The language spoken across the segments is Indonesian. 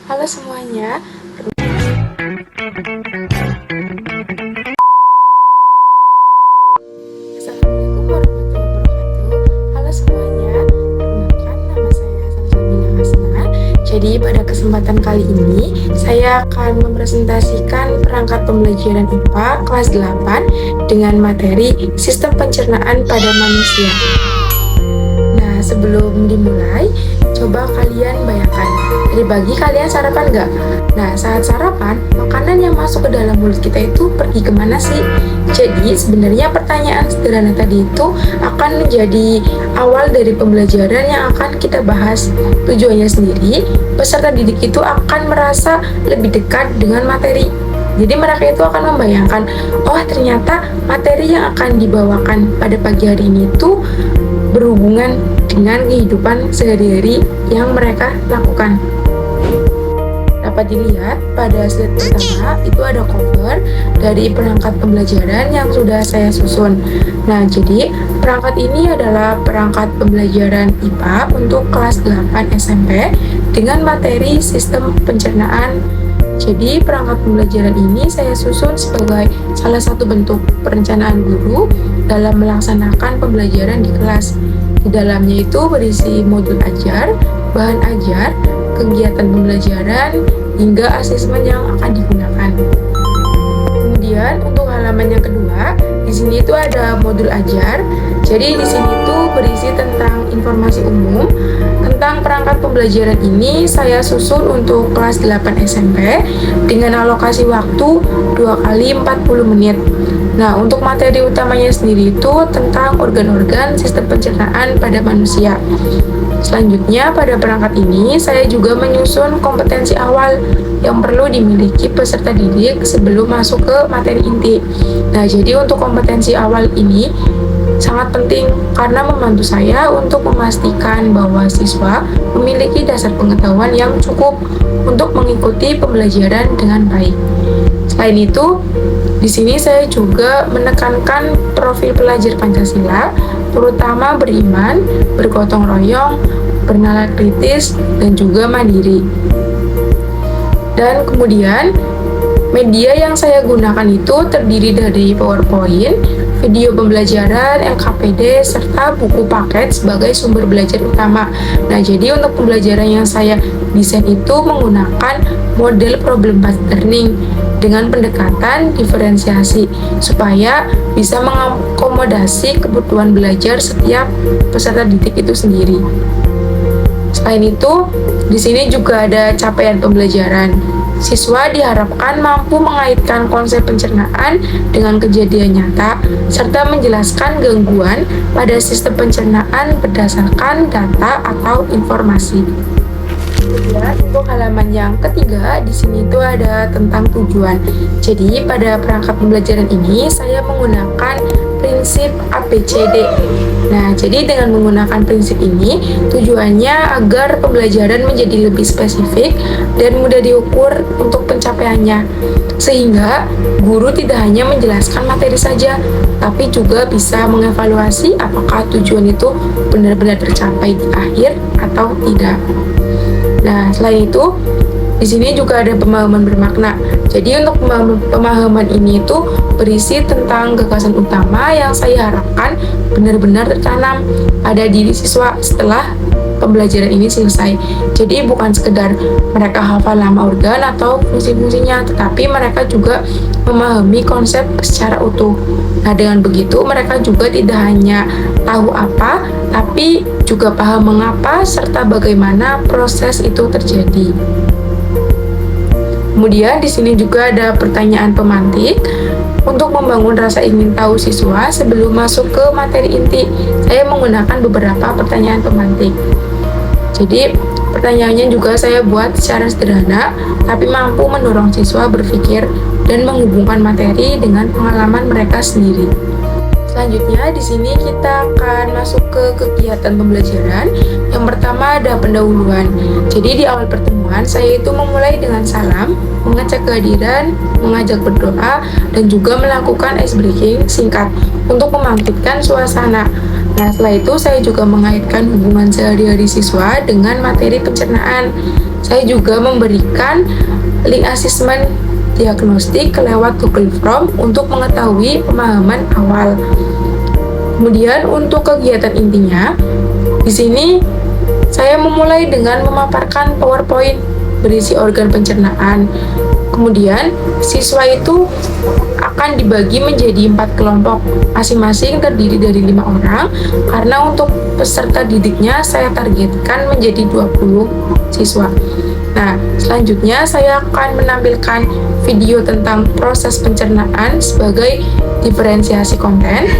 Halo semuanya. Assalamualaikum warahmatullahi wabarakatuh. Halo semuanya. Perkenalkan, nama saya Salsabila Hasna. Jadi pada kesempatan kali ini saya akan mempresentasikan perangkat pembelajaran IPA kelas 8 dengan materi Sistem Pencernaan pada Manusia. Nah, sebelum dimulai, coba kalian bayangkan, tadi pagi kalian sarapan nggak? Nah, saat sarapan, makanan yang masuk ke dalam mulut kita itu pergi kemana sih? Jadi, sebenarnya pertanyaan sederhana tadi itu akan menjadi awal dari pembelajaran yang akan kita bahas. Tujuannya sendiri, peserta didik itu akan merasa lebih dekat dengan materi. Jadi mereka itu akan membayangkan, oh ternyata materi yang akan dibawakan pada pagi hari ini itu berhubungan dengan kehidupan sehari-hari yang mereka lakukan. Dapat dilihat pada slide pertama itu ada cover dari perangkat pembelajaran yang sudah saya susun. Nah, jadi perangkat ini adalah perangkat pembelajaran IPA untuk kelas 8 SMP dengan materi sistem pencernaan. Jadi perangkat pembelajaran ini saya susun sebagai salah satu bentuk perencanaan guru dalam melaksanakan pembelajaran di kelas. Di dalamnya itu berisi modul ajar, bahan ajar, kegiatan pembelajaran, hingga asesmen yang akan digunakan. Kemudian untuk halaman yang kedua, di sini itu ada modul ajar. Jadi di sini itu berisi tentang informasi umum. Tentang perangkat pembelajaran ini saya susun untuk kelas 8 SMP dengan alokasi waktu 2 kali 40 menit. Nah, untuk materi utamanya sendiri itu tentang organ-organ sistem pencernaan pada manusia. Selanjutnya, pada perangkat ini saya juga menyusun kompetensi awal yang perlu dimiliki peserta didik sebelum masuk ke materi inti. Nah, jadi untuk kompetensi awal ini sangat penting karena membantu saya untuk memastikan bahwa siswa memiliki dasar pengetahuan yang cukup untuk mengikuti pembelajaran dengan baik. Selain itu, di sini saya juga menekankan profil pelajar Pancasila, terutama beriman, bergotong royong, bernalar kritis, dan juga mandiri. Dan kemudian, media yang saya gunakan itu terdiri dari PowerPoint, video pembelajaran, LKPD, serta buku paket sebagai sumber belajar utama. Nah, jadi untuk pembelajaran yang saya desain itu menggunakan model problem-based learning dengan pendekatan diferensiasi supaya bisa mengakomodasi kebutuhan belajar setiap peserta didik itu sendiri. Selain itu, di sini juga ada capaian pembelajaran. Siswa diharapkan mampu mengaitkan konsep pencernaan dengan kejadian nyata, serta menjelaskan gangguan pada sistem pencernaan berdasarkan data atau informasi. Kemudian untuk halaman yang ketiga, di sini itu ada tentang tujuan. Jadi pada perangkat pembelajaran ini saya menggunakan prinsip ABCD. Nah, jadi dengan menggunakan prinsip ini, tujuannya agar pembelajaran menjadi lebih spesifik dan mudah diukur untuk pencapaiannya. Sehingga guru tidak hanya menjelaskan materi saja, tapi juga bisa mengevaluasi apakah tujuan itu benar-benar tercapai di akhir atau tidak. Nah, selain itu, di sini juga ada pemahaman bermakna. Jadi untuk pemahaman ini itu berisi tentang gagasan utama yang saya harapkan benar-benar tertanam pada diri siswa setelah pembelajaran ini selesai. Jadi bukan sekedar mereka hafal nama organ atau fungsi-fungsinya, tetapi mereka juga memahami konsep secara utuh. Nah, dengan begitu mereka juga tidak hanya tahu apa, tapi juga paham mengapa serta bagaimana proses itu terjadi. Kemudian di sini juga ada pertanyaan pemantik untuk membangun rasa ingin tahu siswa sebelum masuk ke materi inti. Saya menggunakan beberapa pertanyaan pemantik. Jadi pertanyaannya juga saya buat secara sederhana, tapi mampu mendorong siswa berpikir dan menghubungkan materi dengan pengalaman mereka sendiri. Selanjutnya di sini kita akan masuk ke kegiatan pembelajaran. Yang pertama ada pendahuluan. Jadi di awal pertemuan saya itu memulai dengan salam, mengecek kehadiran, mengajak berdoa, dan juga melakukan ice breaking singkat untuk membangkitkan suasana. Nah, setelah itu saya juga mengaitkan hubungan sehari-hari siswa dengan materi pencernaan. Saya juga memberikan link asesmen diagnostik lewat Google Form untuk mengetahui pemahaman awal. Kemudian untuk kegiatan intinya, di sini saya memulai dengan memaparkan PowerPoint berisi organ pencernaan. Kemudian siswa itu akan dibagi menjadi 4 kelompok, masing-masing terdiri dari 5 orang, karena untuk peserta didiknya saya targetkan menjadi 20 siswa. Nah, selanjutnya saya akan menampilkan video tentang proses pencernaan sebagai diferensiasi konten.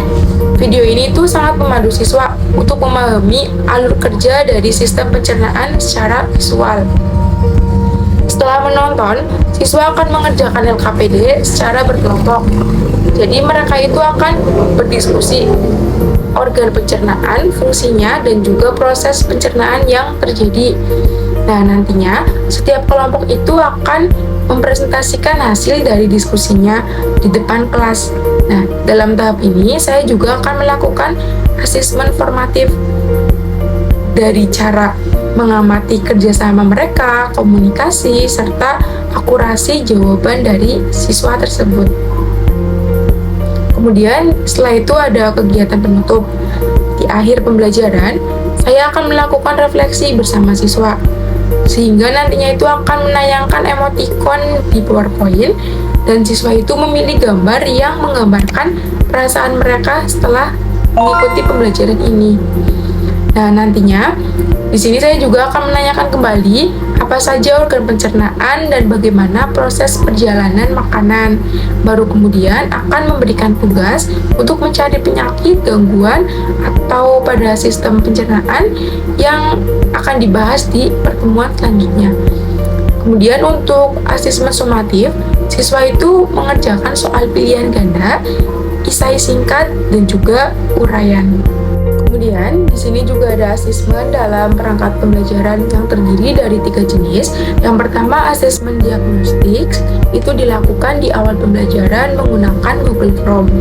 Video ini tuh sangat memandu siswa untuk memahami alur kerja dari sistem pencernaan secara visual. Setelah menonton, siswa akan mengerjakan LKPD secara berkelompok. Jadi mereka itu akan berdiskusi organ pencernaan, fungsinya, dan juga proses pencernaan yang terjadi. Nah, nantinya setiap kelompok itu akan mempresentasikan hasil dari diskusinya di depan kelas. Nah, dalam tahap ini saya juga akan melakukan asesmen formatif dari cara mengamati kerjasama mereka, komunikasi, serta akurasi jawaban dari siswa tersebut. Kemudian setelah itu ada kegiatan penutup. Di akhir pembelajaran, saya akan melakukan refleksi bersama siswa, sehingga nantinya itu akan menayangkan emoticon di PowerPoint dan siswa itu memilih gambar yang menggambarkan perasaan mereka setelah mengikuti pembelajaran ini. Nah, nantinya di sini saya juga akan menanyakan kembali apa saja organ pencernaan dan bagaimana proses perjalanan makanan. Baru kemudian akan memberikan tugas untuk mencari penyakit, gangguan, atau pada sistem pencernaan yang akan dibahas di pertemuan selanjutnya. Kemudian untuk asesmen sumatif, siswa itu mengerjakan soal pilihan ganda, esai singkat, dan juga uraian. Kemudian di sini juga ada asesmen dalam perangkat pembelajaran yang terdiri dari 3 jenis. Yang pertama asesmen diagnostik, itu dilakukan di awal pembelajaran menggunakan Google Form.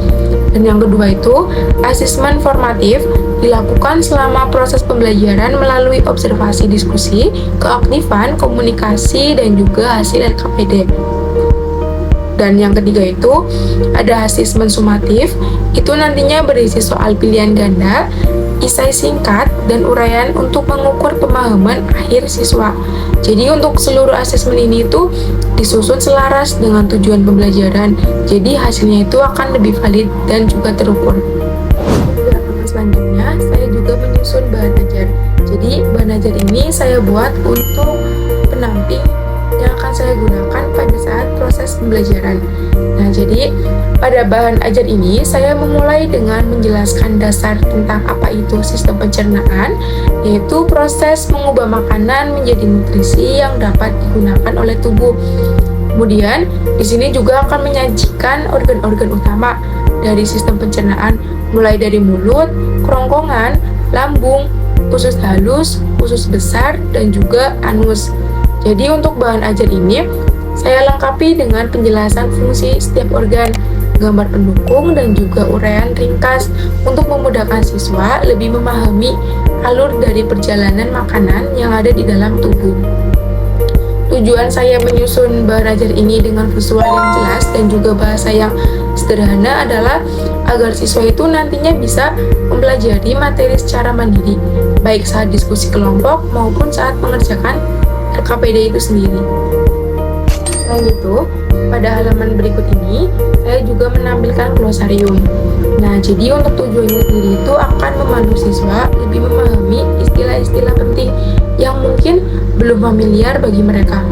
Dan yang kedua itu asesmen formatif, dilakukan selama proses pembelajaran melalui observasi diskusi, keaktifan, komunikasi, dan juga hasil LKPD. Dan yang ketiga itu ada asesmen sumatif, itu nantinya berisi soal pilihan ganda, esai singkat, dan uraian untuk mengukur pemahaman akhir siswa. Jadi untuk seluruh asesmen ini itu disusun selaras dengan tujuan pembelajaran, jadi hasilnya itu akan lebih valid dan juga terukur. Selanjutnya saya juga menyusun bahan ajar. Jadi bahan ajar ini saya buat untuk pendamping yang akan saya gunakan pada saat proses pembelajaran. Nah, jadi pada bahan ajar ini saya memulai dengan menjelaskan dasar tentang apa itu sistem pencernaan, yaitu proses mengubah makanan menjadi nutrisi yang dapat digunakan oleh tubuh. Kemudian di sini juga akan menyajikan organ-organ utama dari sistem pencernaan, mulai dari mulut, kerongkongan, lambung, usus halus, usus besar, dan juga anus. Jadi untuk bahan ajar ini saya lengkapi dengan penjelasan fungsi setiap organ, gambar pendukung, dan juga uraian ringkas untuk memudahkan siswa lebih memahami alur dari perjalanan makanan yang ada di dalam tubuh. Tujuan saya menyusun bahan ajar ini dengan visual yang jelas dan juga bahasa yang sederhana adalah agar siswa itu nantinya bisa mempelajari materi secara mandiri, baik saat diskusi kelompok maupun saat mengerjakan LKPD itu sendiri. Selain itu, pada halaman berikut ini, saya juga menampilkan glosarium. Nah, jadi untuk tujuannya sendiri itu akan memandu siswa lebih memahami istilah-istilah penting yang mungkin belum familiar bagi mereka.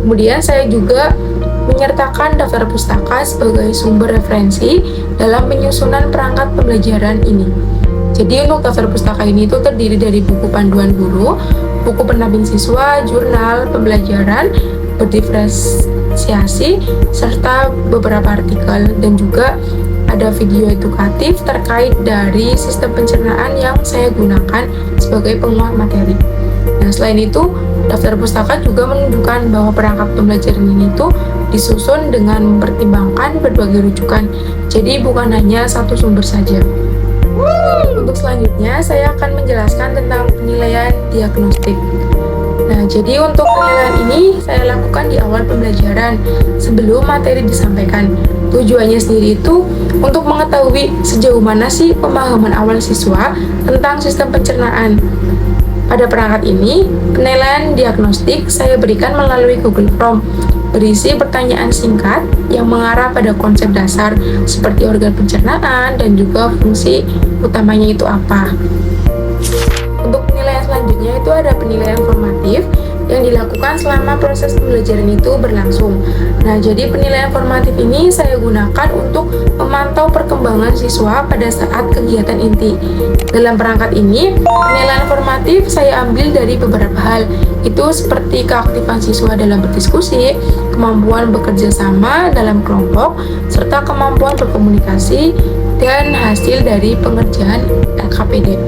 Kemudian saya juga menyertakan daftar pustaka sebagai sumber referensi dalam penyusunan perangkat pembelajaran ini. Jadi untuk daftar pustaka ini itu terdiri dari buku panduan guru, buku pendamping siswa, jurnal pembelajaran, berdiferensiasi, serta beberapa artikel dan juga ada video edukatif terkait dari sistem pencernaan yang saya gunakan sebagai penguat materi. Nah, selain itu, daftar pustaka juga menunjukkan bahwa perangkat pembelajaran ini tuh disusun dengan mempertimbangkan berbagai rujukan, jadi bukan hanya satu sumber saja. Untuk selanjutnya, saya akan menjelaskan tentang penilaian diagnostik. Nah, jadi untuk penilaian ini saya lakukan di awal pembelajaran sebelum materi disampaikan. Tujuannya sendiri itu untuk mengetahui sejauh mana sih pemahaman awal siswa tentang sistem pencernaan. Pada perangkat ini, penilaian diagnostik saya berikan melalui Google Form, berisi pertanyaan singkat yang mengarah pada konsep dasar seperti organ pencernaan dan juga fungsi utamanya itu apa. Untuk penilaian selanjutnya itu ada penilaian formatif yang dilakukan selama proses pembelajaran itu berlangsung. Nah, jadi penilaian formatif ini saya gunakan untuk memantau perkembangan siswa pada saat kegiatan inti. Dalam perangkat ini, penilaian formatif saya ambil dari beberapa hal, itu seperti keaktifan siswa dalam berdiskusi, kemampuan bekerja sama dalam kelompok, serta kemampuan berkomunikasi, dan hasil dari pengerjaan LKPD.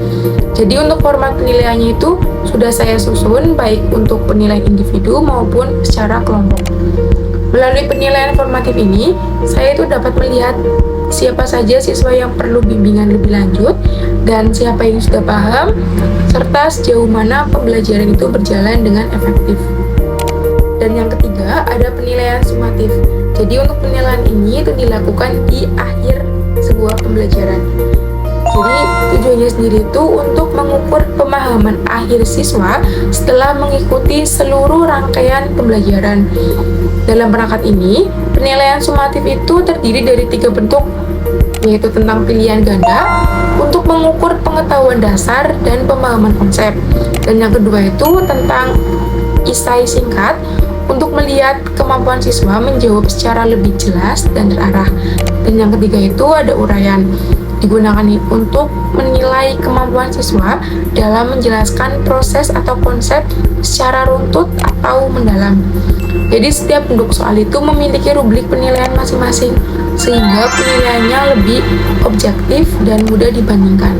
Jadi untuk format penilaiannya itu sudah saya susun baik untuk penilaian individu maupun secara kelompok. Melalui penilaian formatif ini, saya itu dapat melihat siapa saja siswa yang perlu bimbingan lebih lanjut dan siapa yang sudah paham, serta sejauh mana pembelajaran itu berjalan dengan efektif. Dan yang ketiga, ada penilaian sumatif. Jadi untuk penilaian ini itu dilakukan di akhir sebuah pembelajaran. Jadi tujuannya sendiri itu untuk mengukur pemahaman akhir siswa setelah mengikuti seluruh rangkaian pembelajaran. Dalam perangkat ini, penilaian sumatif itu terdiri dari 3 bentuk, yaitu tentang pilihan ganda untuk mengukur pengetahuan dasar dan pemahaman konsep. Dan yang kedua itu tentang esai singkat untuk melihat kemampuan siswa menjawab secara lebih jelas dan terarah. Dan yang ketiga itu ada uraian, digunakan untuk menilai kemampuan siswa dalam menjelaskan proses atau konsep secara runtut atau mendalam. Jadi setiap bentuk soal itu memiliki rubrik penilaian masing-masing, sehingga penilaiannya lebih objektif dan mudah dibandingkan.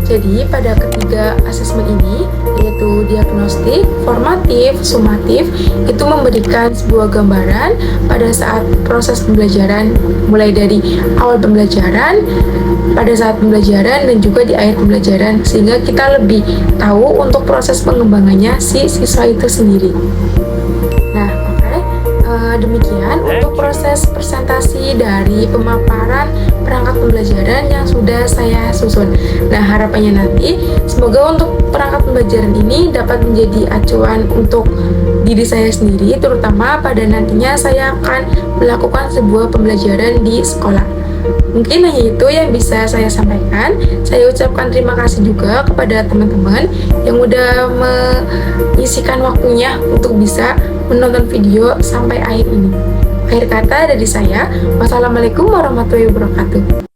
Jadi pada ketiga asesmen ini, yaitu diagnostik, formatif, sumatif, itu memberikan sebuah gambaran pada saat proses pembelajaran, mulai dari awal pembelajaran, pada saat pembelajaran, dan juga di akhir pembelajaran, sehingga kita lebih tahu untuk proses pengembangannya si siswa itu sendiri. Nah, demikian untuk proses presentasi dari pemaparan perangkat pembelajaran yang sudah saya susun. Nah, harapannya nanti semoga untuk perangkat pembelajaran ini dapat menjadi acuan untuk diri saya sendiri, terutama pada nantinya saya akan melakukan sebuah pembelajaran di sekolah. Mungkin hanya itu yang bisa saya sampaikan. Saya ucapkan terima kasih juga kepada teman-teman yang udah mengisikan waktunya untuk bisa menonton video sampai akhir ini. Akhir kata dari saya, wassalamualaikum warahmatullahi wabarakatuh.